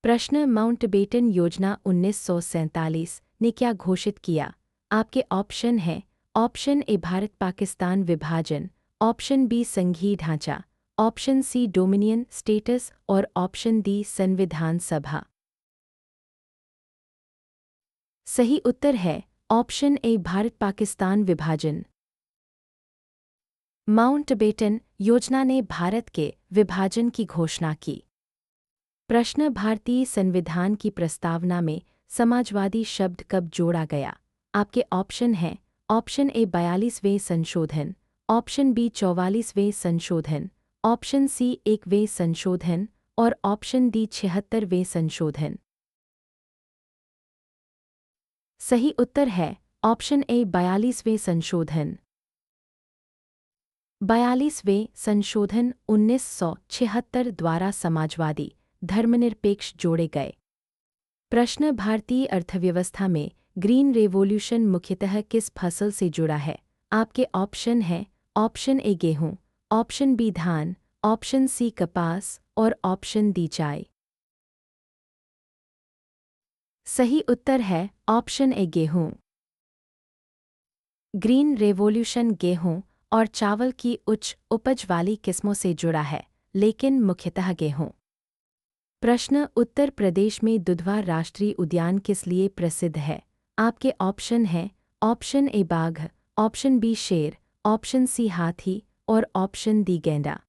प्रश्न माउंटबेटन योजना 1947 ने क्या घोषित किया? आपके ऑप्शन हैं। ऑप्शन ए भारत पाकिस्तान विभाजन, ऑप्शन बी संघीय ढांचा, ऑप्शन सी डोमिनियन स्टेटस और ऑप्शन डी संविधान सभा। सही उत्तर है ऑप्शन ए भारत पाकिस्तान विभाजन। माउंटबेटन योजना ने भारत के विभाजन की घोषणा की। प्रश्न भारतीय संविधान की प्रस्तावना में समाजवादी शब्द कब जोड़ा गया? आपके ऑप्शन हैं। ऑप्शन ए 42वें संशोधन, ऑप्शन बी 44वें संशोधन, ऑप्शन सी 1वें संशोधन और ऑप्शन डी 76वें संशोधन। सही उत्तर है ऑप्शन ए 42वें संशोधन। 42वें संशोधन 1976 द्वारा समाजवादी धर्मनिरपेक्ष जोड़े गए। प्रश्न भारतीय अर्थव्यवस्था में ग्रीन रेवोल्यूशन मुख्यतः किस फसल से जुड़ा है? आपके ऑप्शन हैं। ऑप्शन ए गेहूं, ऑप्शन बी धान, ऑप्शन सी कपास और ऑप्शन डी चाय। सही उत्तर है ऑप्शन ए गेहूं। ग्रीन रेवोल्यूशन गेहूं और चावल की उच्च उपज वाली किस्मों से जुड़ा है, लेकिन मुख्यतः गेहूं। प्रश्न उत्तर प्रदेश में दुधवा राष्ट्रीय उद्यान किस लिए प्रसिद्ध है? आपके ऑप्शन हैं। ऑप्शन ए बाघ, ऑप्शन बी शेर, ऑप्शन सी हाथी और ऑप्शन डी गैंडा।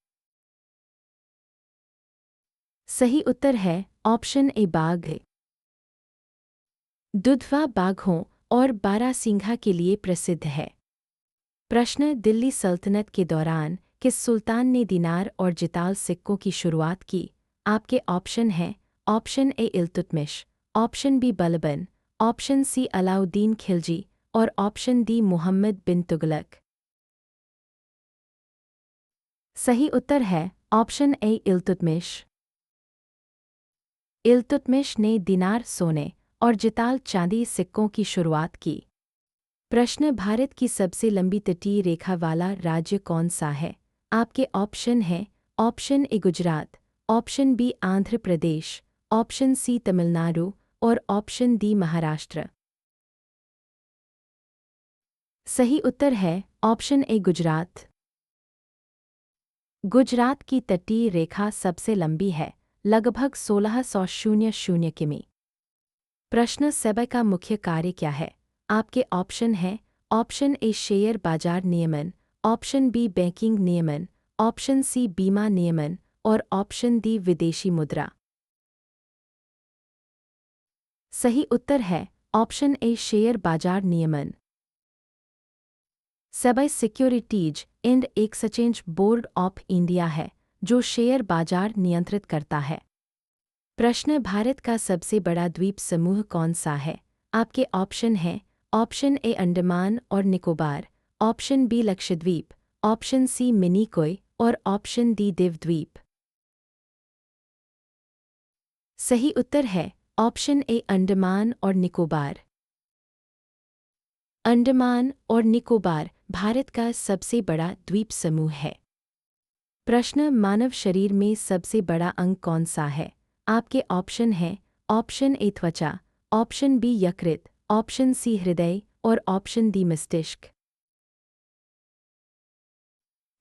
सही उत्तर है ऑप्शन ए बाघ। दुधवा बाघों और बारहसिंघा के लिए प्रसिद्ध है। प्रश्न दिल्ली सल्तनत के दौरान किस सुल्तान ने दिनार और जिताल सिक्कों की शुरुआत की? आपके ऑप्शन हैं। Option A Iltutmish, option B Balban, option C Alauddin Khilji और ऑप्शन डी मुहम्मद बिन तुगलक। सही उत्तर है ऑप्शन ए इल्तुतमिश। इल्तुतमिश ने दिनार सोने और जिताल चांदी सिक्कों की शुरुआत की। प्रश्न भारत की सबसे लंबी तटीय रेखा वाला राज्य कौन सा है? आपके ऑप्शन हैं। Option A Gujarat, option B Andhra Pradesh, option C Tamil Nadu और ऑप्शन डी महाराष्ट्र। सही उत्तर है ऑप्शन ए गुजरात। गुजरात की तटीय रेखा सबसे लंबी है, लगभग 1600 किमी। प्रश्न सेबी का मुख्य कार्य क्या है? आपके ऑप्शन हैं। ऑप्शन ए शेयर बाजार नियमन, ऑप्शन बी बैंकिंग नियमन, ऑप्शन सी बीमा नियमन और ऑप्शन डी विदेशी मुद्रा। सही उत्तर है ऑप्शन ए शेयर बाजार नियमन। SEBI securities and exchange board of India है जो शेयर बाजार नियंत्रित करता है। प्रश्न भारत का सबसे बड़ा द्वीप समूह कौन सा है? आपके ऑप्शन हैं। ऑप्शन ए अंडमान और Nicobar, option B Lakshadweep, option C Minicoy और ऑप्शन डी दिव द्वीप। सही उत्तर है ऑप्शन ए अंडमान और निकोबार। अंडमान और निकोबार भारत का सबसे बड़ा द्वीप समूह है। प्रश्न मानव शरीर में सबसे बड़ा अंग कौन सा है? आपके ऑप्शन हैं। ऑप्शन ए त्वचा, ऑप्शन बी यकृत, ऑप्शन सी हृदय और ऑप्शन डी मस्तिष्क।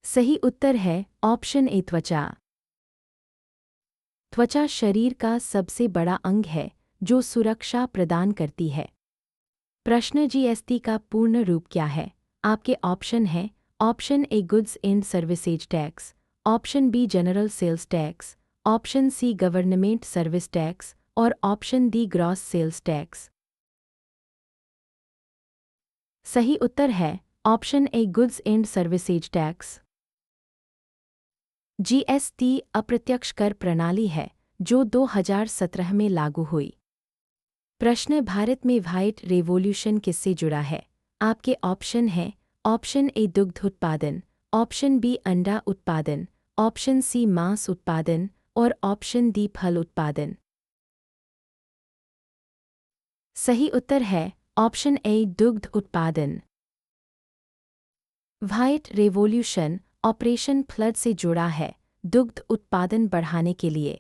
सही उत्तर है ऑप्शन ए त्वचा। त्वचा शरीर का सबसे बड़ा अंग है जो सुरक्षा प्रदान करती है। प्रश्न जीएसटी का पूर्ण रूप क्या है? आपके ऑप्शन हैं। Option A goods and services tax, option B general sales tax, option C government service tax और option D gross sales tax. सही उत्तर है option A goods and services tax. GST अप्रत्यक्ष कर प्रणाली है जो 2017 में लागू हुई। प्रश्न भारत में व्हाइट रेवोल्यूशन किससे जुड़ा है? आपके ऑप्शन हैं। ऑप्शन ए दुग्ध उत्पादन, ऑप्शन बी अंडा उत्पादन, ऑप्शन सी मांस उत्पादन और ऑप्शन डी फल उत्पादन। सही उत्तर है ऑप्शन ए दुग्ध उत्पादन। व्हाइट रेवोल्यूशन ऑपरेशन फ्लड से जुड़ा है दुग्ध उत्पादन बढ़ाने के लिए।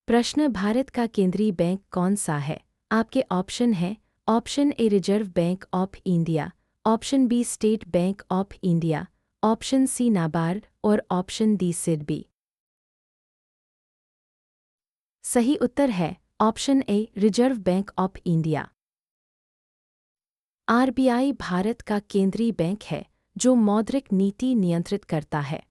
प्रश्न भारत का केंद्रीय बैंक कौन सा है? आपके ऑप्शन हैं option A Reserve Bank of India, option B State Bank of India, option C NABARD और ऑप्शन डी सिडबी। सही उत्तर है option A Reserve Bank of India. RBI Bharat का केंद्रीय बैंक है जो मौद्रिक नीति नियंत्रित करता है।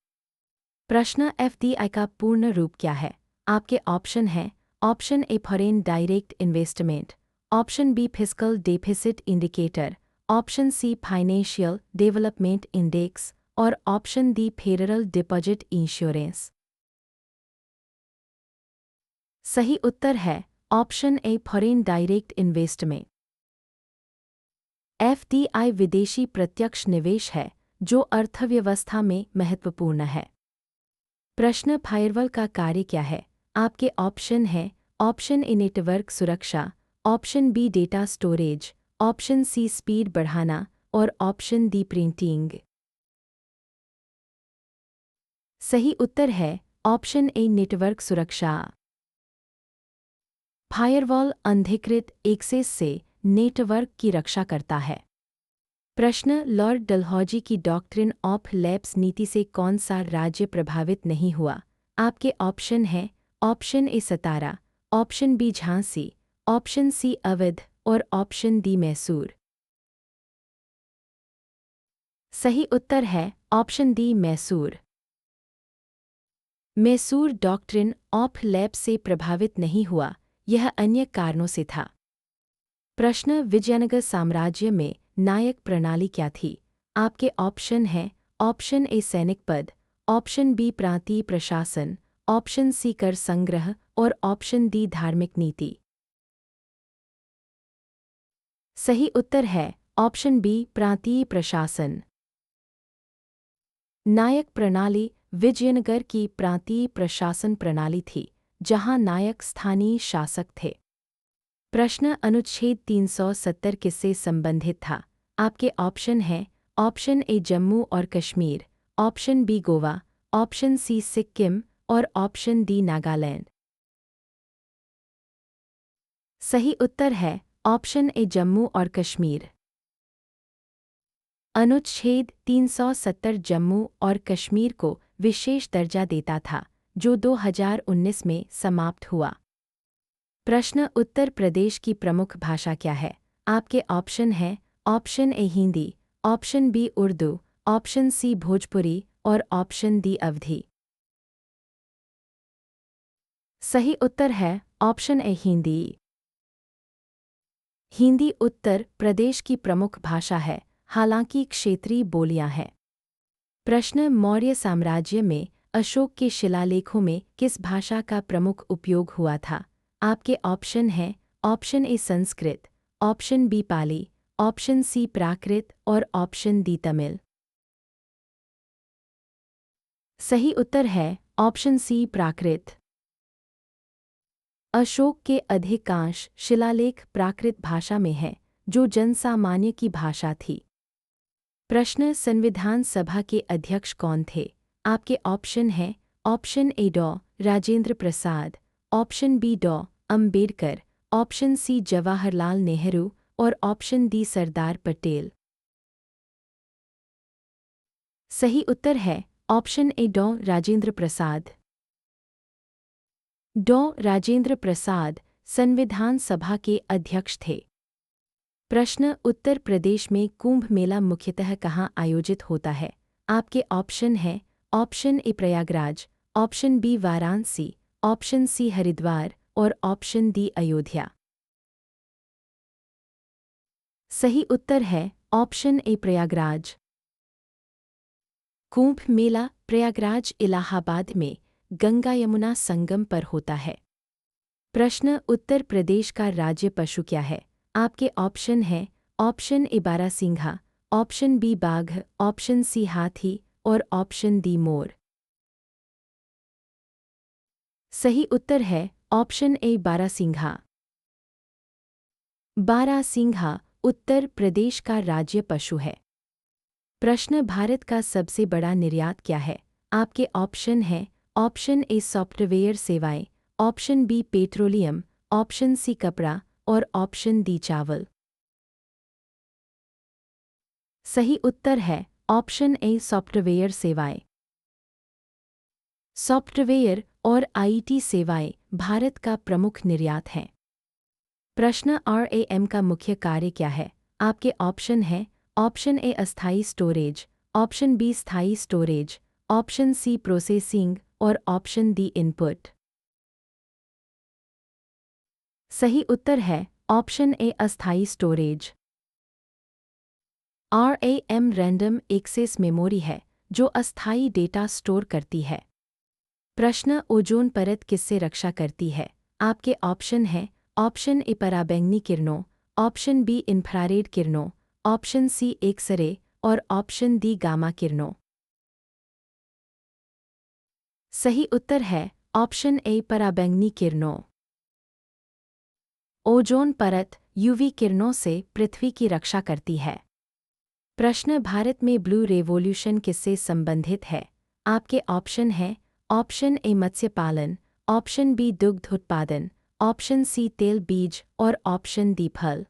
प्रश्न एफडीआई का पूर्ण रूप क्या है? आपके ऑप्शन हैं option A foreign direct investment, option B fiscal deficit indicator, option C financial development index और option D federal deposit insurance. सही उत्तर है option A foreign direct investment. FDI विदेशी प्रत्यक्ष निवेश है जो अर्थव्यवस्था में महत्वपूर्ण है। प्रश्न फायरवॉल का कार्य क्या है? आपके ऑप्शन हैं ऑप्शन ए नेटवर्क सुरक्षा, option B data storage, option C speed बढ़ाना और ऑप्शन डी प्रिंटिंग। सही उत्तर है ऑप्शन ए नेटवर्क सुरक्षा। फायरवॉल अनधिकृत एक्सेस से नेटवर्क की रक्षा करता है। प्रश्न लॉर्ड डलहौजी की डॉक्ट्रिन ऑफ लैप्स नीति से कौन सा राज्य प्रभावित नहीं हुआ? आपके ऑप्शन हैं option A Satara, option B Jhansi, option C Awadh और ऑप्शन डी मैसूर। सही उत्तर है option D Mysore. Mysore doctrine of lapse से प्रभावित नहीं हुआ, यह अन्य कारणों से था। प्रश्न विजयनगर साम्राज्य में नायक प्रणाली क्या थी? आपके ऑप्शन हैं ऑप्शन ए सैनिक पद, ऑप्शन बी प्रांतीय प्रशासन, ऑप्शन सी कर संग्रह और ऑप्शन डी धार्मिक नीति। सही उत्तर है ऑप्शन बी प्रांतीय प्रशासन। नायक प्रणाली विजयनगर की प्रांतीय प्रशासन प्रणाली थी जहां नायक स्थानीय शासक थे। प्रश्न अनुच्छेद 370 किससे संबंधित था? आपके ऑप्शन हैं ऑप्शन ए जम्मू और Kashmir, option B Goa, option C Sikkim और ऑप्शन डी नागालैंड। सही उत्तर है ऑप्शन ए जम्मू और कश्मीर। अनुच्छेद 370 जम्मू और कश्मीर को विशेष दर्जा देता था जो 2019 में समाप्त हुआ। प्रश्न उत्तर प्रदेश की प्रमुख भाषा क्या है? आपके ऑप्शन हैं option A Hindi, option B Urdu, option C Bhojpuri और ऑप्शन डी अवधी। सही उत्तर है ऑप्शन ए हिंदी। हिंदी उत्तर प्रदेश की प्रमुख भाषा है, हालांकि क्षेत्रीय बोलियां हैं। प्रश्न मौर्य साम्राज्य में अशोक के शिलालेखों में किस भाषा का प्रमुख उपयोग हुआ था? आपके ऑप्शन हैं option A Sanskrit, option B Pali, option C Prakrit और ऑप्शन डी तमिल। सही उत्तर है ऑप्शन सी प्राकृत। अशोक के अधिकांश शिलालेख प्राकृत भाषा में हैं, जो जनसामान्य की भाषा थी। प्रश्न संविधान सभा के अध्यक्ष कौन थे? आपके ऑप्शन हैं ऑप्शन ए डॉ राजेंद्र प्रसाद, ऑप्शन बी डॉ अंबेडकर, ऑप्शन सी जवाहरलाल नेहरू और ऑप्शन डी सरदार पटेल। सही उत्तर है ऑप्शन ए डॉ राजेंद्र प्रसाद। डॉ राजेंद्र प्रसाद संविधान सभा के अध्यक्ष थे। प्रश्न उत्तर प्रदेश में कुंभ मेला मुख्यतः कहाँ आयोजित होता है? आपके ऑप्शन हैं option A Prayagraj, option B Varanasi, option C Haridwar और ऑप्शन डी अयोध्या। सही उत्तर है ऑप्शन ए प्रयागराज। कुंभ मेला प्रयागराज इलाहाबाद में गंगा यमुना संगम पर होता है। प्रश्न उत्तर प्रदेश का राज्य पशु क्या है? आपके ऑप्शन हैं ऑप्शन ए बारहसिंघा, ऑप्शन बी बाघ, ऑप्शन सी हाथी और ऑप्शन डी मोर। सही उत्तर है ऑप्शन ए बारहसिंघा। बारहसिंघा उत्तर प्रदेश का राज्य पशु है। प्रश्न भारत का सबसे बड़ा निर्यात क्या है? आपके ऑप्शन हैं ऑप्शन ए सॉफ्टवेयर सेवाएं, option B petroleum, option C कपड़ा और ऑप्शन डी चावल। सही उत्तर है ऑप्शन ए सॉफ्टवेयर सेवाएं। सॉफ्टवेयर और आईटी सेवाएं भारत का प्रमुख निर्यात हैं। प्रश्न आरएएम का मुख्य कार्य क्या है? आपके ऑप्शन हैं ऑप्शन ए अस्थायी स्टोरेज, ऑप्शन बी स्थायी स्टोरेज, ऑप्शन सी प्रोसेसिंग और ऑप्शन डी इनपुट। सही उत्तर है ऑप्शन ए अस्थायी स्टोरेज। आरएएम रैंडम एक्सेस मेमोरी है जो अस्थायी डेटा स्टोर करती है। प्रश्न ओजोन परत किससे रक्षा करती है? आपके ऑप्शन हैं ऑप्शन ए पराबैंगनी किरणों, ऑप्शन बी इंफ्रारेड किरणों, ऑप्शन सी एक्स-रे और ऑप्शन डी गामा किरणों। सही उत्तर है ऑप्शन ए पराबैंगनी किरणों। ओजोन परत यूवी किरणों से पृथ्वी की रक्षा करती है। प्रश्न भारत में ब्लू रेवोल्यूशन किससे संबंधित है? आपके ऑप्शन हैं ऑप्शन ए मत्स्य पालन, ऑप्शन बी दुग्ध उत्पादन, ऑप्शन सी तेल बीज और ऑप्शन डी फल।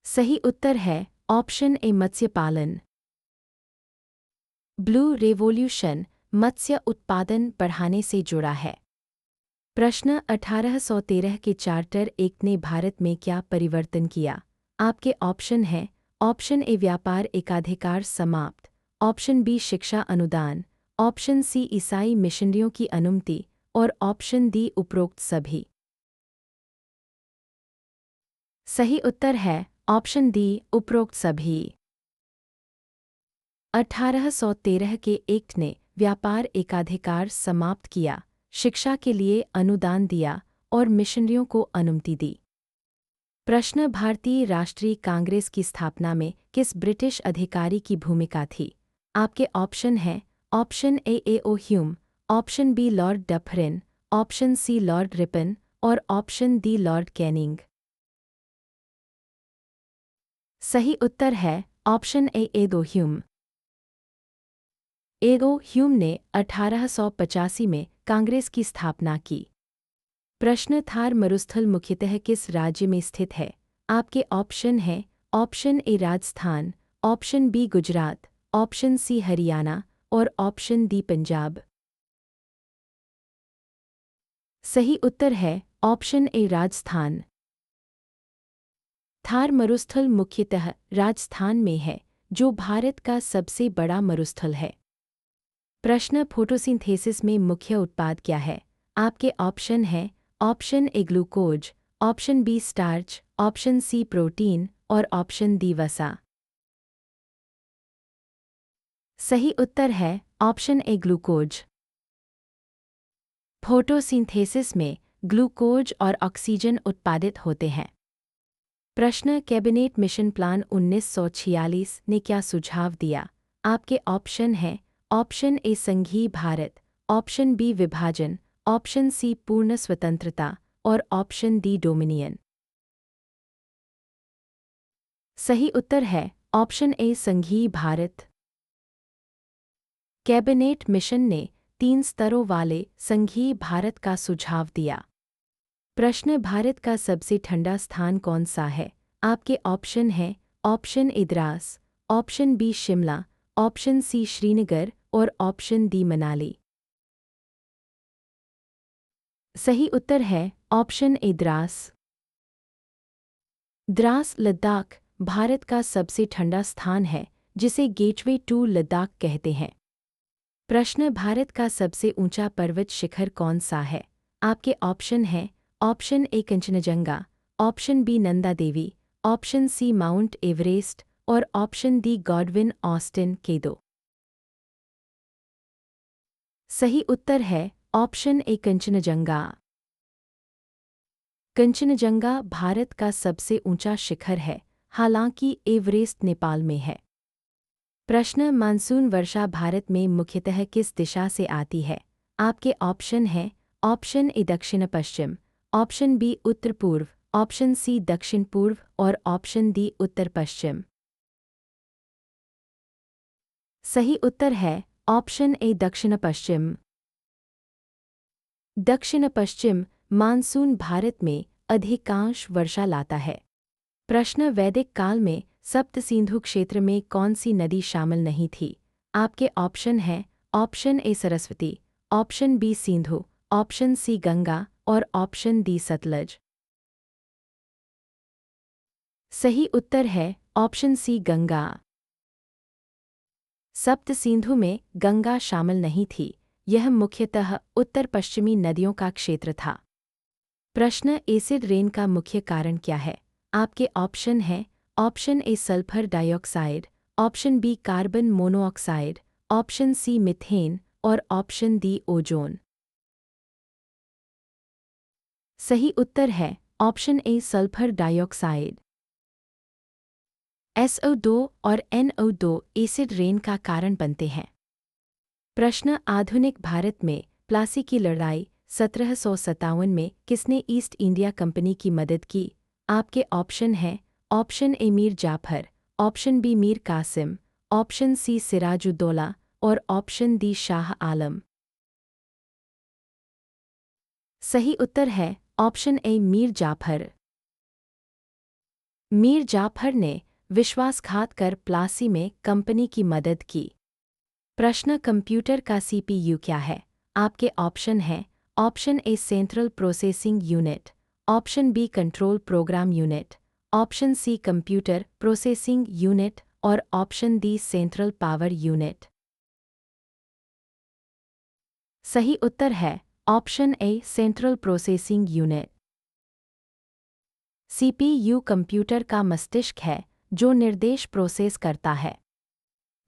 सही उत्तर है ऑप्शन ए मत्स्य पालन। ब्लू रेवोल्यूशन मत्स्य उत्पादन बढ़ाने से जुड़ा है। प्रश्न 1813 के चार्टर एक्ट ने भारत में क्या परिवर्तन किया? आपके ऑप्शन हैं ऑप्शन ए व्यापार एकाधिकार समाप्त, ऑप्शन बी शिक्षा अनुदान, ऑप्शन सी ईसाई मिशनरियों की अनुमति और ऑप्शन डी उपरोक्त सभी। सही उत्तर है ऑप्शन डी उपरोक्त सभी। 1813 के एक्ट ने व्यापार एकाधिकार समाप्त किया, शिक्षा के लिए अनुदान दिया और मिशनरियों को अनुमति दी। प्रश्न भारतीय राष्ट्रीय कांग्रेस की स्थापना में किस ब्रिटिश अधिकारी की भूमिका थी? आपके ऑप्शन हैं option A O Hume, option B Lord Dufferin, option C Lord Ripon और ऑप्शन डी लॉर्ड कैनिंग। सही उत्तर है ऑप्शन ए दो ह्यूम। एगो ह्यूम ने 1885 में कांग्रेस की स्थापना की। प्रश्न थार मरुस्थल मुख्यतः किस राज्य में स्थित है? आपके ऑप्शन हैं option A Rajasthan, option B Gujarat, option C Haryana और ऑप्शन डी पंजाब। सही उत्तर है ऑप्शन ए राजस्थान। थार मरुस्थल मुख्यतः राजस्थान में है जो भारत का सबसे बड़ा मरुस्थल है। प्रश्न फोटोसिंथेसिस में मुख्य उत्पाद क्या है? आपके ऑप्शन हैं option A glucose, option B starch, option C protein और ऑप्शन डी वसा। सही उत्तर है ऑप्शन ए ग्लूकोज। फोटोसिंथेसिस में ग्लूकोज और ऑक्सीजन उत्पादित होते हैं। प्रश्न कैबिनेट मिशन प्लान 1946 ने क्या सुझाव दिया? आपके ऑप्शन हैं ऑप्शन ए संघीय भारत, ऑप्शन बी विभाजन, ऑप्शन सी पूर्ण स्वतंत्रता और ऑप्शन डी डोमिनियन। सही उत्तर है ऑप्शन ए संघीय भारत। कैबिनेट मिशन ने 3 स्तरों वाले संघीय भारत का सुझाव दिया। प्रश्न भारत का सबसे ठंडा स्थान कौन सा है? आपके ऑप्शन हैं option A Dras, option B Shimla, option C Srinagar और ऑप्शन डी मनाली। सही उत्तर है ऑप्शन ए द्रास। द्रास लद्दाख भारत का सबसे ठंडा स्थान है जिसे गेटवे टू लद्दाख कहते हैं। प्रश्न भारत का सबसे ऊंचा पर्वत शिखर कौन सा है? आपके ऑप्शन हैं option A Kangchenjunga, option B Nanda Devi, option C mount Everest और ऑप्शन डी गॉडविन ऑस्टिन केदो। सही उत्तर है ऑप्शन ए कंचनजंगा। कंचनजंगा भारत का सबसे ऊंचा शिखर है, हालांकि एवरेस्ट नेपाल में है। प्रश्न मानसून वर्षा भारत में मुख्यतः किस दिशा से आती है? आपके ऑप्शन हैं ऑप्शन ए दक्षिण पश्चिम, ऑप्शन बी उत्तर पूर्व, ऑप्शन सी दक्षिण पूर्व और ऑप्शन डी उत्तर पश्चिम। सही उत्तर है ऑप्शन ए दक्षिण पश्चिम। दक्षिण पश्चिम मानसून भारत में अधिकांश वर्षा लाता है। प्रश्न वैदिक काल में सप्त सिंधु क्षेत्र में कौन सी नदी शामिल नहीं थी? आपके ऑप्शन हैं option A Saraswati, option B Sindhu, option C Ganga और ऑप्शन डी सतलज। सही उत्तर है ऑप्शन सी गंगा। सप्त सिंधु में गंगा शामिल नहीं थी, यह मुख्यतः उत्तर पश्चिमी नदियों का क्षेत्र था। प्रश्न एसिड रेन का मुख्य कारण क्या है? आपके ऑप्शन हैं option A sulphur dioxide, option B carbon monoxide, option C methane और ऑप्शन डी ओजोन। सही उत्तर है option A sulphur dioxide. SO2 और NO2 एसिड रेन का कारण बनते हैं। प्रश्न आधुनिक भारत में प्लासी की लड़ाई 1757 में किसने ईस्ट इंडिया कंपनी की मदद की? आपके ऑप्शन हैं option A Mir Jafar, option B Mir Qasim, option C Sirajuddaulah और ऑप्शन डी शाह आलम। सही उत्तर है ऑप्शन ए मीर जाफर। मीर जाफर ने विश्वासघात कर प्लासी में कंपनी की मदद की। प्रश्न कंप्यूटर का CPU क्या है? आपके ऑप्शन हैं option A central processing unit, option B control program unit, option C computer processing unit और option D central power unit. सही उत्तर है option A central processing unit. CPU कंप्यूटर का मस्तिष्क है जो निर्देश प्रोसेस करता है।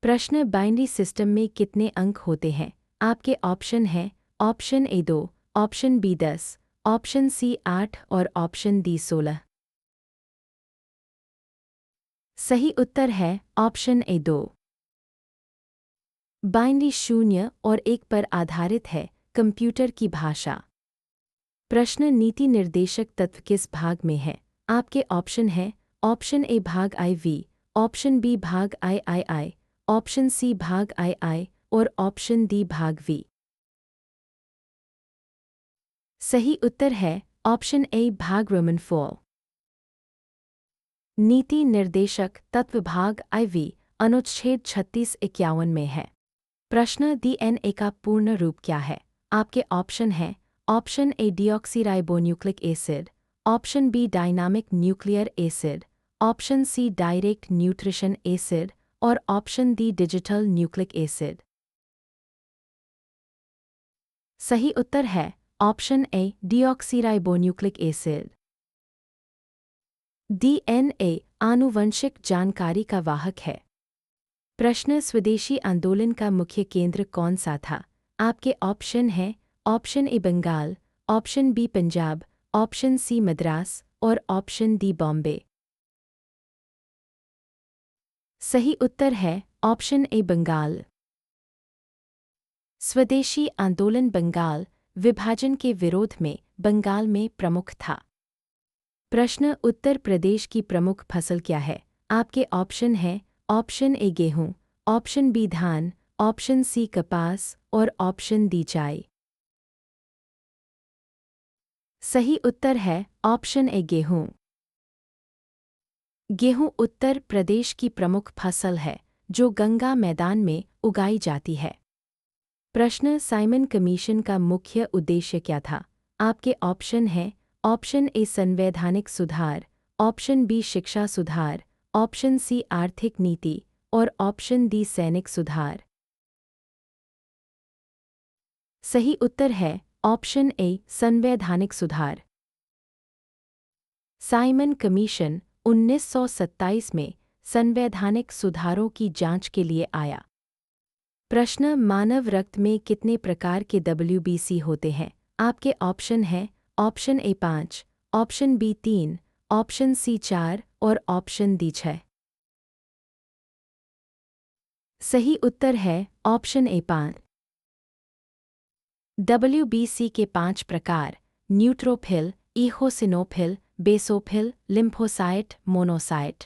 प्रश्न बाइनरी सिस्टम में कितने अंक होते हैं? आपके ऑप्शन हैं option A 2, option B 10, option C 8 और ऑप्शन डी 16। सही उत्तर है ऑप्शन ए 2। बाइनरी 0 और 1 पर आधारित है कंप्यूटर की भाषा। प्रश्न नीति निर्देशक तत्व किस भाग में है? आपके ऑप्शन हैं ऑप्शन ए भाग IV, ऑप्शन बी भाग III, ऑप्शन सी भाग II और ऑप्शन डी भाग V। सही उत्तर है ऑप्शन ए भाग IV। नीति निर्देशक तत्व भाग IV अनुच्छेद 3651 में है। प्रश्न DNA का पूर्ण रूप क्या है? आपके ऑप्शन हैं option A deoxyribonucleic acid, option B dynamic nuclear acid, option C direct nutrition acid और option D digital nucleic acid. सही उत्तर है option A deoxyribonucleic acid. DNA आनुवंशिक जानकारी का वाहक है। प्रश्न स्वदेशी आंदोलन का मुख्य केंद्र कौन सा था? आपके ऑप्शन हैं option A Bengal, option B Punjab, option C Madras और ऑप्शन डी बॉम्बे। सही उत्तर है ऑप्शन ए बंगाल। स्वदेशी आंदोलन बंगाल विभाजन के विरोध में बंगाल में प्रमुख था। प्रश्न उत्तर प्रदेश की प्रमुख फसल क्या है? आपके ऑप्शन हैं ऑप्शन ए गेहूं, ऑप्शन बी धान, ऑप्शन सी कपास और ऑप्शन डी चाय। सही उत्तर है ऑप्शन ए गेहूं। गेहूं उत्तर प्रदेश की प्रमुख फसल है जो गंगा मैदान में उगाई जाती है। प्रश्न साइमन कमीशन का मुख्य उद्देश्य क्या था? आपके ऑप्शन हैं ऑप्शन ए संवैधानिक सुधार, ऑप्शन बी शिक्षा सुधार, ऑप्शन सी आर्थिक नीति और ऑप्शन डी सैनिक सुधार। सही उत्तर है ऑप्शन ए संवैधानिक सुधार। साइमन कमीशन 1927 में संवैधानिक सुधारों की जांच के लिए आया। प्रश्न मानव रक्त में कितने प्रकार के WBC होते हैं? आपके ऑप्शन हैं option A 5, option B 3, option C 4 और ऑप्शन डी 6। सही उत्तर है ऑप्शन ए 5। WBC के 5 प्रकार न्यूट्रोफिल, इहोसिनोफिल, बेसोफिल, लिम्फोसाइट, मोनोसाइट।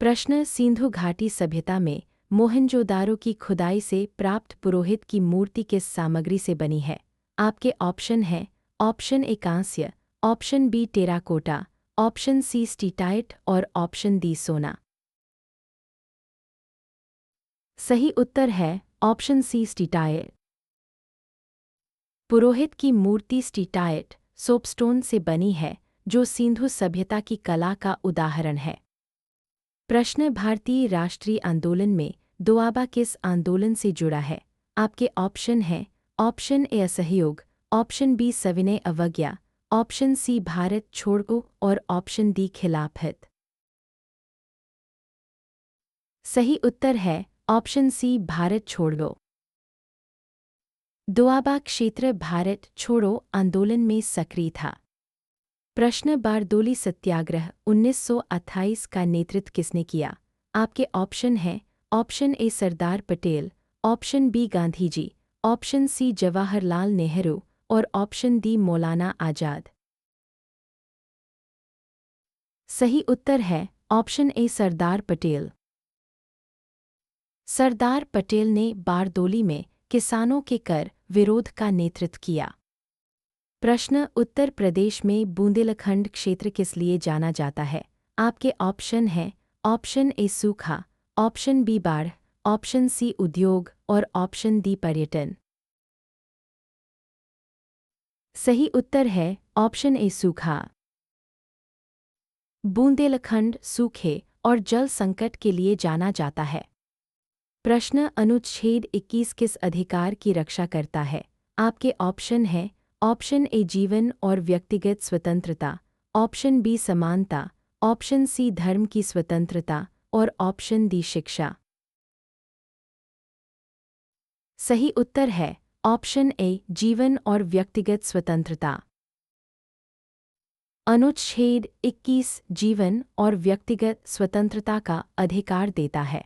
प्रश्न सिंधु घाटी सभ्यता में मोहनजोदारो की खुदाई से प्राप्त पुरोहित की मूर्ति किस सामग्री से बनी है? आपके ऑप्शन हैं ऑप्शन ए कांस्य, option B terracotta, option C steatite और ऑप्शन डी सोना। सही उत्तर है ऑप्शन सी स्टीटाइट। पुरोहित की मूर्ति स्टीटाइट सोपस्टोन से बनी है, जो सिंधु सभ्यता की कला का उदाहरण है। प्रश्न भारतीय राष्ट्रीय आंदोलन में दोआबा किस आंदोलन से जुड़ा है? आपके ऑप्शन हैं ऑप्शन ए असहयोग, ऑप्शन बी सविनय अवज्ञा, ऑप्शन सी भारत छोड़ो और ऑप्शन डी खिलाफ हित। सही उत्तर है ऑप्शन सी भारत छोड़ो। दोआबा क्षेत्र भारत छोड़ो आंदोलन में सक्रिय था। प्रश्न बारदोली सत्याग्रह 1928 का नेतृत्व किसने किया? आपके ऑप्शन हैं option A Sardar Patel, option B Gandhi ji, option C Jawaharlal Nehru और ऑप्शन डी मौलाना आजाद। सही उत्तर है ऑप्शन ए सरदार पटेल। सरदार पटेल ने बारदोली में किसानों के कर विरोध का नेतृत्व किया। प्रश्न उत्तर प्रदेश में बुंदेलखंड क्षेत्र किस लिए जाना जाता है? आपके ऑप्शन हैं ऑप्शन ए सूखा, ऑप्शन बी बाढ़, ऑप्शन सी उद्योग और ऑप्शन डी पर्यटन। सही उत्तर है ऑप्शन ए सूखा। बुंदेलखंड सूखे और जल संकट के लिए जाना जाता है। प्रश्न अनुच्छेद 21 किस अधिकार की रक्षा करता है? आपके ऑप्शन हैं ऑप्शन ए जीवन और व्यक्तिगत स्वतंत्रता, ऑप्शन बी समानता, ऑप्शन सी धर्म की स्वतंत्रता और ऑप्शन डी शिक्षा। सही उत्तर है ऑप्शन ए जीवन और व्यक्तिगत स्वतंत्रता। अनुच्छेद 21 जीवन और व्यक्तिगत स्वतंत्रता का अधिकार देता है।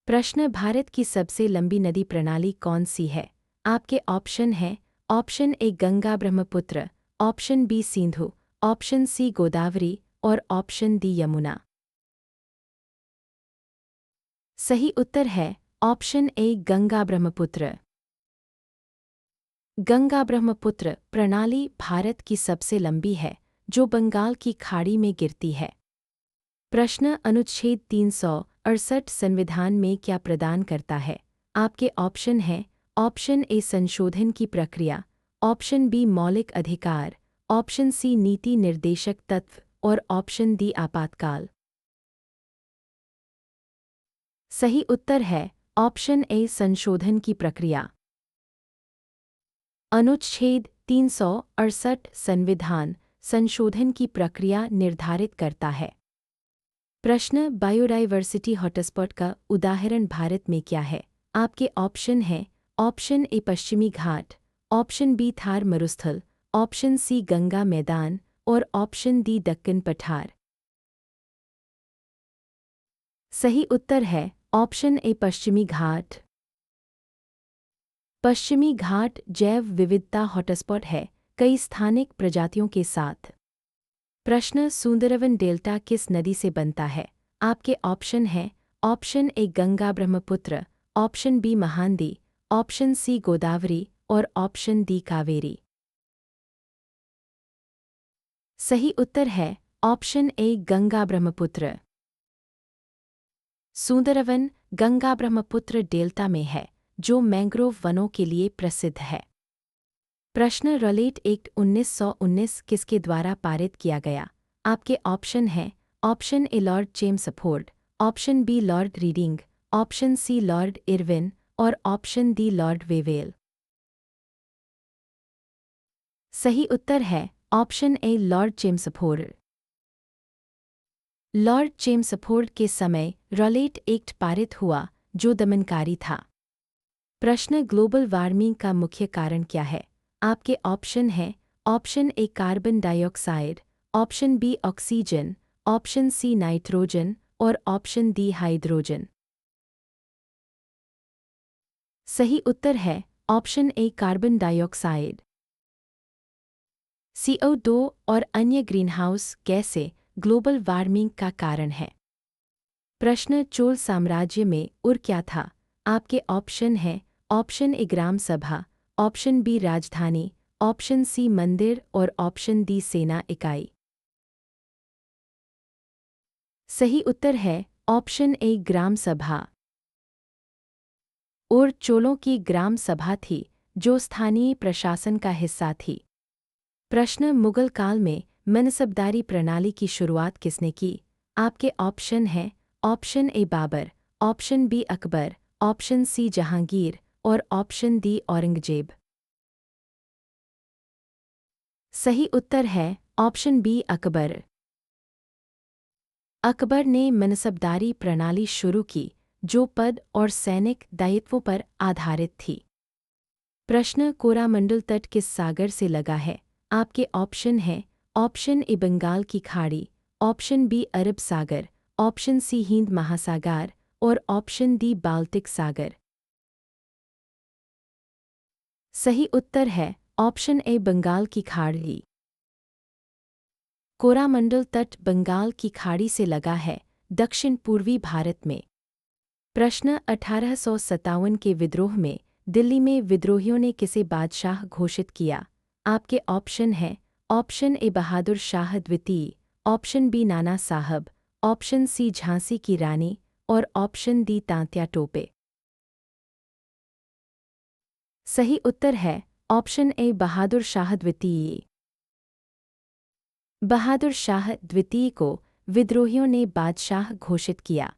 प्रश्न भारत की सबसे लंबी नदी प्रणाली कौन सी है? आपके ऑप्शन हैं option A Ganga Brahmaputra, option B Sindhu, option C Godavari और ऑप्शन डी यमुना। सही उत्तर है ऑप्शन ए गंगा ब्रह्मपुत्र। गंगा ब्रह्मपुत्र प्रणाली भारत की सबसे लंबी है, जो बंगाल की खाड़ी में गिरती है। प्रश्न अनुच्छेद 368 संविधान में क्या प्रदान करता है? आपके ऑप्शन हैं ऑप्शन ए संशोधन की प्रक्रिया, ऑप्शन बी मौलिक अधिकार, ऑप्शन सी नीति निर्देशक तत्व और ऑप्शन डी आपातकाल। सही उत्तर है ऑप्शन ए संशोधन की प्रक्रिया। अनुच्छेद 368 संविधान संशोधन की प्रक्रिया निर्धारित करता है। प्रश्न बायोडाइवर्सिटी हॉटस्पॉट का उदाहरण भारत में क्या है? आपके ऑप्शन हैं ऑप्शन ए पश्चिमी घाट, ऑप्शन बी थार मरुस्थल, ऑप्शन सी गंगा मैदान और ऑप्शन डी दक्कन पठार। सही उत्तर है ऑप्शन ए पश्चिमी घाट। पश्चिमी घाट जैव विविधता हॉटस्पॉट है, कई स्थानिक प्रजातियों के साथ। प्रश्न सुंदरवन डेल्टा किस नदी से बनता है? आपके ऑप्शन हैं option A Ganga Brahmaputra, option B Mahanadi, option C Godavari और ऑप्शन डी कावेरी। सही उत्तर है option A Ganga Brahmaputra. Sundarban Ganga Brahmaputra delta में है, जो मैंग्रोव वनों के लिए प्रसिद्ध है। प्रश्न रॉलेट एक्ट 1919 किसके द्वारा पारित किया गया? आपके ऑप्शन हैं option A Lord Chelmsford, option B Lord Reading, option C Lord Irwin और ऑप्शन डी लॉर्ड वेवेल। सही उत्तर है option A Lord Chelmsford. Lord Chelmsford के समय रॉलेट एक्ट पारित हुआ, जो दमनकारी था। प्रश्न ग्लोबल वार्मिंग का मुख्य कारण क्या है? आपके ऑप्शन हैं option A carbon dioxide, option B oxygen, option C nitrogen और ऑप्शन डी हाइड्रोजन। सही उत्तर है option A carbon dioxide. CO2 और अन्य ग्रीनहाउस गैसें ग्लोबल वार्मिंग का कारण है। प्रश्न चोल साम्राज्य में उर क्या था? आपके ऑप्शन हैं ऑप्शन ए ग्राम सभा, ऑप्शन बी राजधानी, ऑप्शन सी मंदिर और ऑप्शन डी सेना इकाई। सही उत्तर है ऑप्शन ए ग्राम सभा। और चोलों की ग्राम सभा थी जो स्थानीय प्रशासन का हिस्सा थी। प्रश्न मुगल काल में मनसबदारी प्रणाली की शुरुआत किसने की? आपके ऑप्शन हैं option A Babur, option B Akbar, option C Jahangir और ऑप्शन डी औरंगजेब। सही उत्तर है ऑप्शन बी अकबर। अकबर ने मनसबदारी प्रणाली शुरू की जो पद और सैनिक दायित्वों पर आधारित थी। प्रश्न कोरामंडल तट किस सागर से लगा है? आपके ऑप्शन हैं ऑप्शन ए बंगाल की खाड़ी, ऑप्शन बी अरब सागर, ऑप्शन सी हिंद महासागर और ऑप्शन डी बाल्टिक सागर। सही उत्तर है ऑप्शन ए बंगाल की खाड़ी। कोरामंडल तट बंगाल की खाड़ी से लगा है दक्षिण पूर्वी भारत में। प्रश्न 1857 के विद्रोह में दिल्ली में विद्रोहियों ने किसे बादशाह घोषित किया? आपके ऑप्शन हैं ऑप्शन ए बहादुर शाह द्वितीय, ऑप्शन बी नाना साहब, ऑप्शन सी झांसी की रानी और ऑप्शन डी तांत्या टोपे। सही उत्तर है ऑप्शन ए बहादुर शाह द्वितीय। बहादुर शाह द्वितीय को विद्रोहियों ने बादशाह घोषित किया।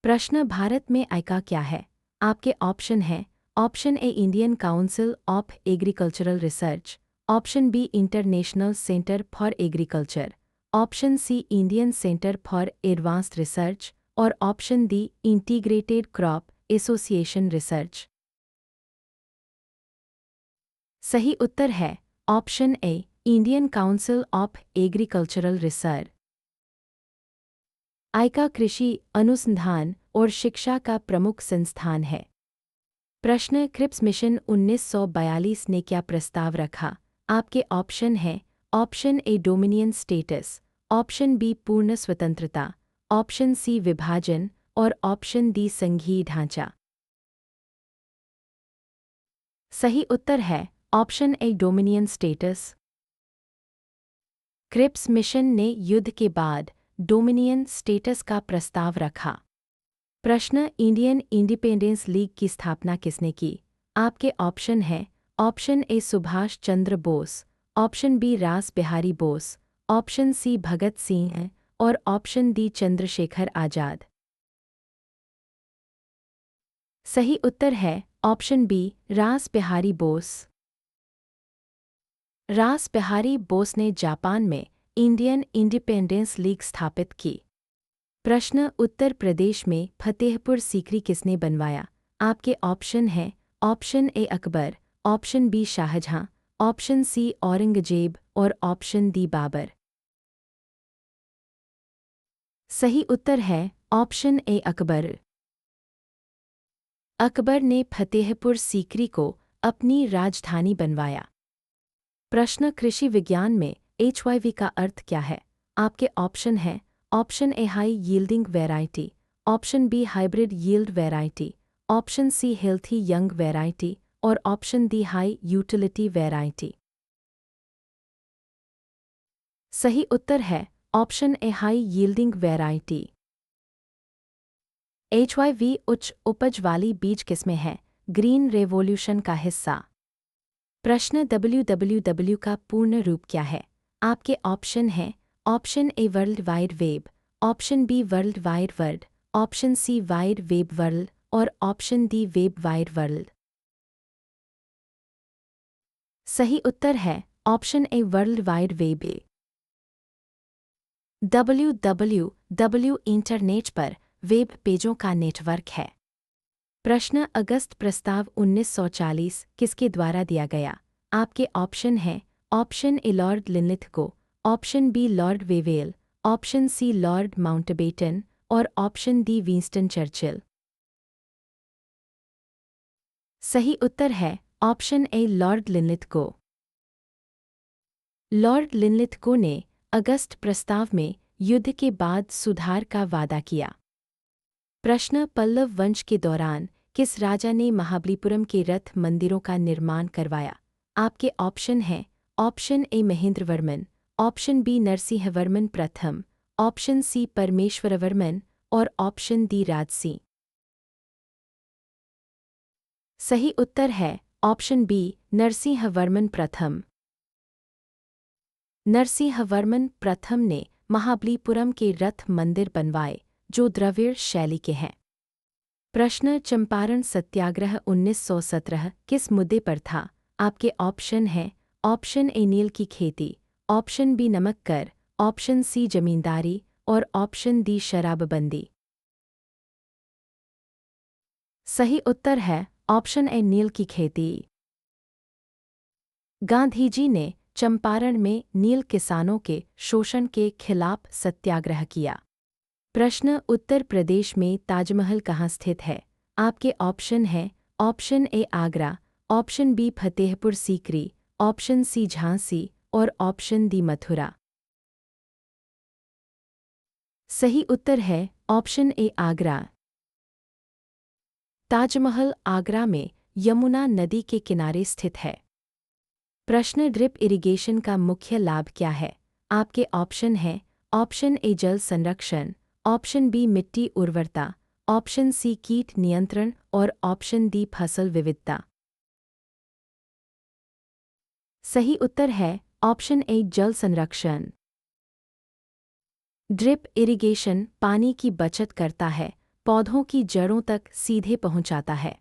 प्रश्न भारत में आइका क्या है? आपके ऑप्शन हैं option A Indian council of agricultural research, option B international centre for agriculture, option C Indian centre for advanced research और option D integrated crop association research. सही उत्तर है option A Indian council of agricultural research. आइका कृषि अनुसंधान और शिक्षा का प्रमुख संस्थान है। प्रश्न क्रिप्स मिशन 1942 ने क्या प्रस्ताव रखा? आपके ऑप्शन हैं option A dominion status, option B पूर्ण स्वतंत्रता, ऑप्शन सी विभाजन और ऑप्शन डी संघीय ढांचा। सही उत्तर है option A dominion status. Cripps mission ने युद्ध के बाद डोमिनियन स्टेटस का प्रस्ताव रखा। प्रश्न इंडियन इंडिपेंडेंस लीग की स्थापना किसने की? आपके ऑप्शन हैं option A Subhash Chandra Bose, option B Rash Behari Bose, option C Bhagat Singh और ऑप्शन डी चंद्रशेखर आजाद। सही उत्तर है ऑप्शन बी रास बिहारी बोस। रास बिहारी बोस ने जापान में इंडियन इंडिपेंडेंस लीग स्थापित की। प्रश्न उत्तर प्रदेश में फतेहपुर सीकरी किसने बनवाया? आपके ऑप्शन हैं option A Akbar, option B Shahjahan, option C Aurangzeb और ऑप्शन डी बाबर। सही उत्तर है ऑप्शन ए अकबर। अकबर ने फतेहपुर सीकरी को अपनी राजधानी बनवाया। प्रश्न कृषि विज्ञान में HYV का अर्थ क्या है? आपके ऑप्शन हैं option A high yielding variety, option B hybrid yield variety, option C healthy young variety और option D high utility variety. सही उत्तर है option A high yielding variety. HYV उच्च उपज वाली बीज किस्में हैं? ग्रीन रेवोल्यूशन का हिस्सा। प्रश्न WWW का पूर्ण रूप क्या है? आपके ऑप्शन हैं option A world wide web, option B world wide world, option C wide web world और option D web wide world. सही उत्तर है option A world wide web. WWW internet पर वेब पेजों का नेटवर्क है। प्रश्न अगस्त प्रस्ताव 1940 किसके द्वारा दिया गया? आपके ऑप्शन हैं option A Lord Linlithgow, option B Lord Wavell, option C Lord Mountbatten और ऑप्शन डी विंस्टन चर्चिल। सही उत्तर है option A Lord Linlithgow. Lord Linlithgow ने अगस्त प्रस्ताव में युद्ध के बाद सुधार का वादा किया। प्रश्न पल्लव वंश के दौरान किस राजा ने महाबलीपुरम के रथ मंदिरों का निर्माण करवाया? आपके ऑप्शन हैं option A Mahendravarman, option B Narasimhavarman प्रथम, ऑप्शन सी परमेश्वरवर्मन और ऑप्शन डी राजसिंह। सही उत्तर है ऑप्शन बी नरसिंहवर्मन प्रथम। नरसिंहवर्मन प्रथम ने महाबलीपुरम के रथ मंदिर बनवाए जो द्रविड़ शैली के हैं। प्रश्न चंपारण सत्याग्रह 1917 किस मुद्दे पर था? आपके ऑप्शन हैं ऑप्शन ए नील की खेती, ऑप्शन बी नमक कर, ऑप्शन सी जमींदारी और ऑप्शन डी शराबबंदी। सही उत्तर है ऑप्शन ए नील की खेती। गांधीजी ने चंपारण में नील किसानों के शोषण के खिलाफ सत्याग्रह किया। प्रश्न उत्तर प्रदेश में ताजमहल कहाँ स्थित है? आपके ऑप्शन हैं option A Agra, option B Fatehpur Sikri, option C Jhansi और ऑप्शन डी मथुरा। सही उत्तर है ऑप्शन ए आगरा। ताजमहल आगरा में यमुना नदी के किनारे स्थित है। प्रश्न ड्रिप इरिगेशन का मुख्य लाभ क्या है? आपके ऑप्शन हैं ऑप्शन ए जल संरक्षण, ऑप्शन बी मिट्टी उर्वरता, ऑप्शन सी कीट नियंत्रण और ऑप्शन डी फसल विविधता। सही उत्तर है ऑप्शन ए जल संरक्षण। ड्रिप इरिगेशन पानी की बचत करता है, पौधों की जड़ों तक सीधे पहुंचाता है।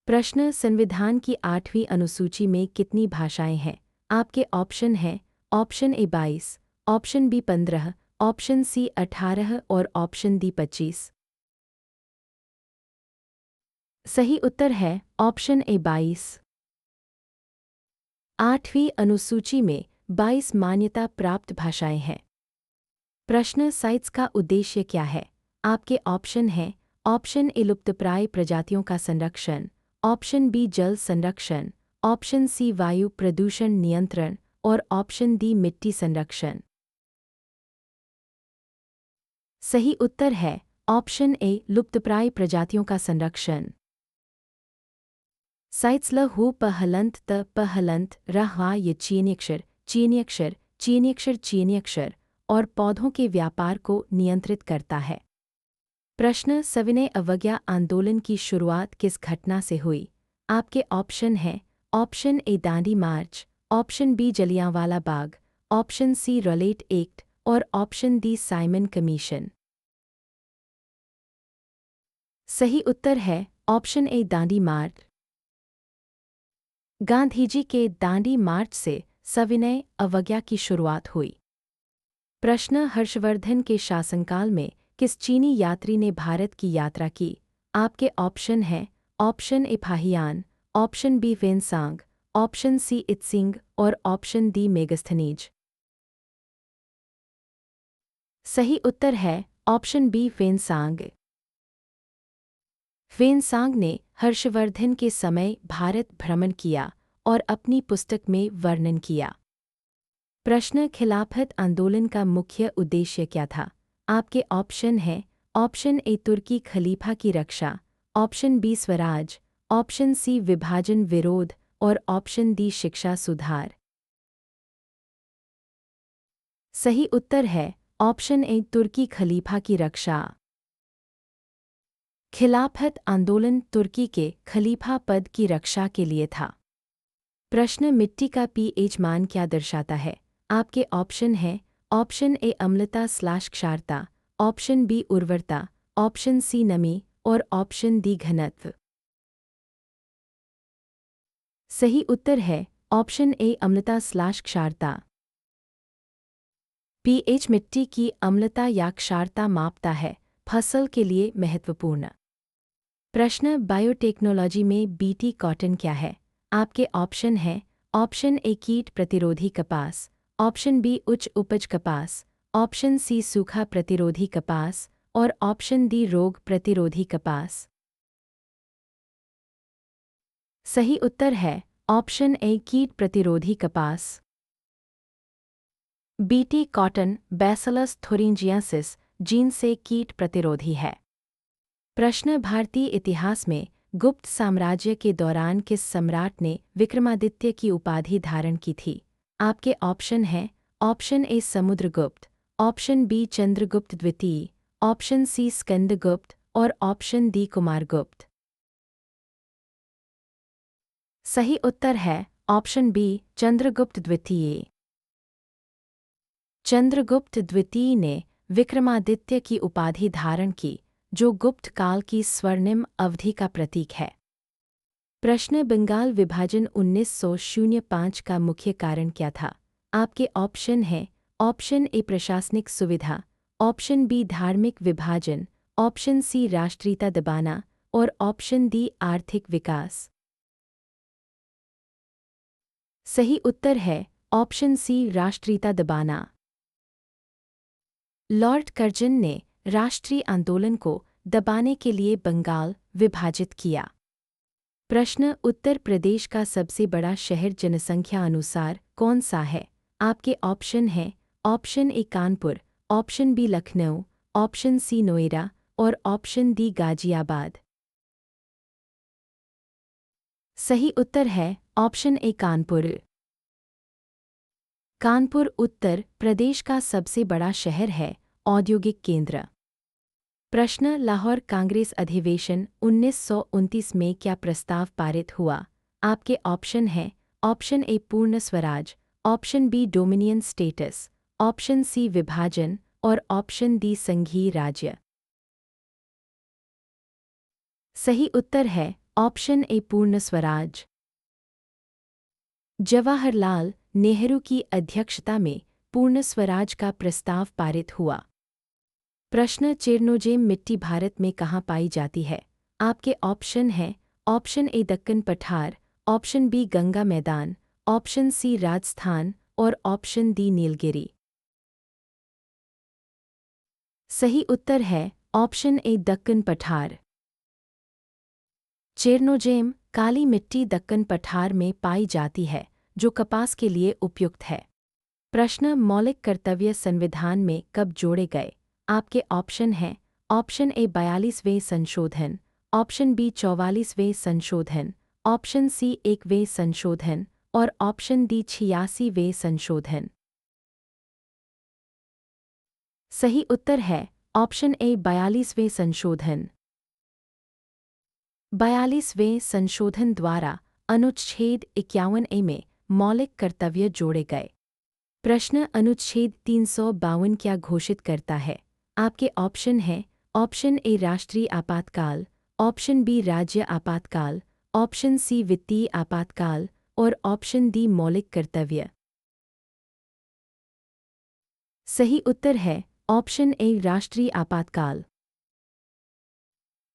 प्रश्न संविधान की 8वीं अनुसूची में कितनी भाषाएं हैं? आपके ऑप्शन हैं option A 22, option B 15, option C 18 और ऑप्शन डी 25। सही उत्तर है ऑप्शन ए 22। 8वीं अनुसूची में 22 मान्यता प्राप्त भाषाएं हैं। प्रश्न साइट्स का उद्देश्य क्या है? आपके ऑप्शन हैं ऑप्शन ए लुप्तप्राय प्रजातियों का संरक्षण, ऑप्शन बी जल संरक्षण, ऑप्शन सी वायु प्रदूषण नियंत्रण और ऑप्शन डी मिट्टी संरक्षण। सही उत्तर है ऑप्शन ए लुप्तप्राय प्रजातियों का संरक्षण। साइट्स ल हु पहलंत त पहलंत रहा ये चीनियक्षर चीनियक्षर चीनियक्षर चीनियक्षर और पौधों के व्यापार को नियंत्रित करता है। प्रश्न सविनय अवज्ञा आंदोलन की शुरुआत किस घटना से हुई? आपके ऑप्शन हैं option A Dandi march, option B Jallianwala Bagh, option C Rowlatt Act और ऑप्शन डी साइमन कमीशन। सही उत्तर है option A Dandi march. Gandhiji के दांडी मार्च से सविनय अवज्ञा की शुरुआत हुई। प्रश्न हर्षवर्धन के शासनकाल में किस चीनी यात्री ने भारत की यात्रा की? आपके ऑप्शन हैं option A Fahien, option B Hiuen Tsang, option C Itsing और ऑप्शन डी मेगस्थनीज। सही उत्तर है ऑप्शन बी वेनसांग। वेनसांग ने हर्षवर्धन के समय भारत भ्रमण किया और अपनी पुस्तक में वर्णन किया। प्रश्न खिलाफत आंदोलन का मुख्य उद्देश्य क्या था? आपके ऑप्शन हैं ऑप्शन ए तुर्की खलीफा की रक्षा, option B Swaraj, option C विभाजन विरोध और ऑप्शन डी शिक्षा सुधार। सही उत्तर है ऑप्शन ए तुर्की खलीफा की रक्षा। खिलाफत आंदोलन तुर्की के खलीफा पद की रक्षा के लिए था। प्रश्न मिट्टी का पीएच मान क्या दर्शाता है? आपके ऑप्शन हैं ऑप्शन ए अम्लता / क्षारता, ऑप्शन बी उर्वरता, ऑप्शन सी नमी और ऑप्शन डी घनत्व। सही उत्तर है ऑप्शन ए अम्लता / क्षारता। पीएच मिट्टी की अम्लता या क्षारता मापता है, फसल के लिए महत्वपूर्ण। प्रश्न बायोटेक्नोलॉजी में बीटी कॉटन क्या है? आपके ऑप्शन हैं ऑप्शन ए कीट प्रतिरोधी कपास, ऑप्शन बी उच्च उपज कपास, ऑप्शन सी सूखा प्रतिरोधी कपास और ऑप्शन डी रोग प्रतिरोधी कपास। सही उत्तर है ऑप्शन ए कीट प्रतिरोधी कपास। बीटी कॉटन बैसिलस थुरिंजियासिस जीन से कीट प्रतिरोधी है। प्रश्न भारतीय इतिहास में गुप्त साम्राज्य के दौरान किस सम्राट ने विक्रमादित्य की उपाधि धारण की थी? आपके ऑप्शन हैं option A Samudragupta, option B Chandragupta द्वितीय, ऑप्शन सी स्कंदगुप्त और ऑप्शन डी कुमारगुप्त। सही उत्तर है ऑप्शन बी चंद्रगुप्त द्वितीय। चंद्रगुप्त द्वितीय ने विक्रमादित्य की उपाधि धारण की, जो गुप्त काल की स्वर्णिम अवधि का प्रतीक है। प्रश्न बंगाल विभाजन 1905 का मुख्य कारण क्या था? आपके ऑप्शन हैं ऑप्शन ए प्रशासनिक सुविधा, ऑप्शन बी धार्मिक विभाजन, ऑप्शन सी राष्ट्रीयता दबाना और ऑप्शन डी आर्थिक विकास। सही उत्तर है ऑप्शन सी राष्ट्रीयता दबाना। लॉर्ड कर्जन ने राष्ट्रीय आंदोलन को दबाने के लिए बंगाल विभाजित किया। प्रश्न उत्तर प्रदेश का सबसे बड़ा शहर जनसंख्या अनुसार कौन सा है? आपके ऑप्शन हैं option A Kanpur, option B Lucknow, option C Noida और ऑप्शन डी गाजियाबाद। सही उत्तर है ऑप्शन ए कानपुर। कानपुर उत्तर प्रदेश का सबसे बड़ा शहर है, औद्योगिक केंद्र। प्रश्न लाहौर कांग्रेस अधिवेशन 1929 में क्या प्रस्ताव पारित हुआ? आपके ऑप्शन हैं option A Purna Swaraj, option B dominion status, option C विभाजन और ऑप्शन डी संघीय राज्य। सही उत्तर है ऑप्शन ए पूर्ण स्वराज। जवाहरलाल नेहरू की अध्यक्षता में पूर्ण स्वराज का प्रस्ताव पारित हुआ। प्रश्न चेरनोजेम मिट्टी भारत में कहाँ पाई जाती है? आपके ऑप्शन हैं ऑप्शन ए दक्कन पठार, ऑप्शन बी गंगा मैदान, ऑप्शन सी राजस्थान और ऑप्शन डी नीलगिरी। सही उत्तर है ऑप्शन ए दक्कन पठार। चेरनोजेम काली मिट्टी दक्कन पठार में पाई जाती है, जो कपास के लिए उपयुक्त है। प्रश्न मौलिक कर्तव्य संविधान में कब जोड़े गए? आपके ऑप्शन हैं ऑप्शन ए 42वें संशोधन, ऑप्शन बी 44वें संशोधन, ऑप्शन सी 1वें संशोधन और ऑप्शन डी 86वें संशोधन। सही उत्तर है ऑप्शन ए 42वें संशोधन। 42वें संशोधन द्वारा अनुच्छेद 51A में मौलिक कर्तव्य जोड़े गए। प्रश्न अनुच्छेद 352 क्या घोषित करता है? आपके ऑप्शन हैं ऑप्शन ए राष्ट्रीय आपातकाल, ऑप्शन बी राज्य आपातकाल, ऑप्शन सी वित्तीय आपातकाल और ऑप्शन डी मौलिक कर्तव्य। सही उत्तर है ऑप्शन ए राष्ट्रीय आपातकाल।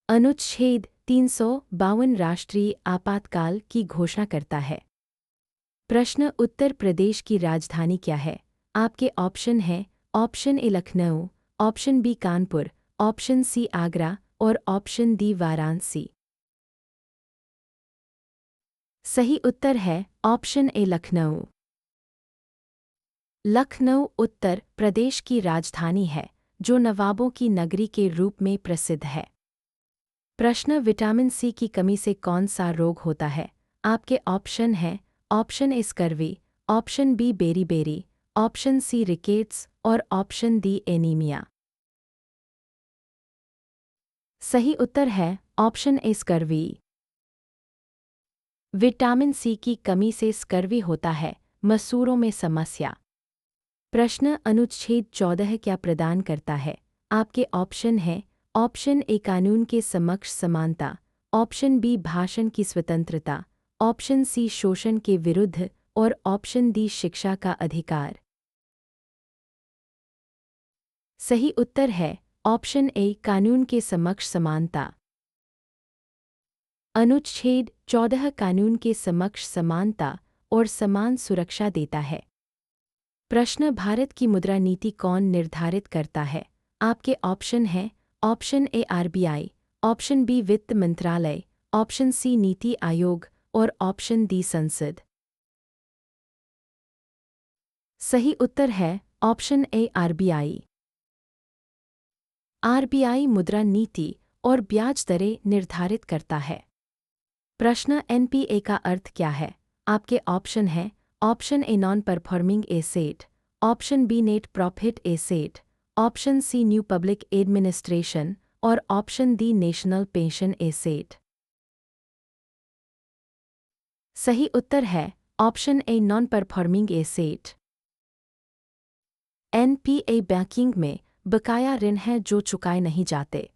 अनुच्छेद 352 राष्ट्रीय आपातकाल की घोषणा करता है। प्रश्न उत्तर प्रदेश की राजधानी क्या है? आपके ऑप्शन हैं option A Lucknow, option B Kanpur, option C Agra और ऑप्शन डी वाराणसी। सही उत्तर है ऑप्शन ए लखनऊ। लखनऊ उत्तर प्रदेश की राजधानी है, जो नवाबों की नगरी के रूप में प्रसिद्ध है। प्रश्न विटामिन सी की कमी से कौन सा रोग होता है? आपके ऑप्शन हैं option A scurvy, option B beriberi, option C rickets और ऑप्शन डी एनीमिया। सही उत्तर है option A scurvy. Vitamin C की कमी से स्कर्वी होता है, मसूरों में समस्या। प्रश्न अनुच्छेद 14 क्या प्रदान करता है? आपके ऑप्शन हैं ऑप्शन ए कानून के समक्ष समानता, ऑप्शन बी भाषण की स्वतंत्रता, ऑप्शन सी शोषण के विरुद्ध और ऑप्शन डी शिक्षा का अधिकार। सही उत्तर है ऑप्शन ए कानून के समक्ष समानता। अनुच्छेद 14 कानून के समक्ष समानता और समान सुरक्षा देता है। प्रश्न भारत की मुद्रा नीति कौन निर्धारित करता है? आपके ऑप्शन हैं option A RBI, option B वित्त मंत्रालय, ऑप्शन सी नीति आयोग और ऑप्शन डी संसद। सही उत्तर है ऑप्शन ए आरबीआई। आरबीआई मुद्रा नीति और ब्याज दरें निर्धारित करता है। प्रश्न एनपीए का अर्थ क्या है? आपके ऑप्शन हैं option A non performing asset, option B net profit asset, option C new public administration और option D national pension asset. सही उत्तर है option A non performing asset. NPA banking में बकाया ऋण हैं जो चुकाए नहीं जाते।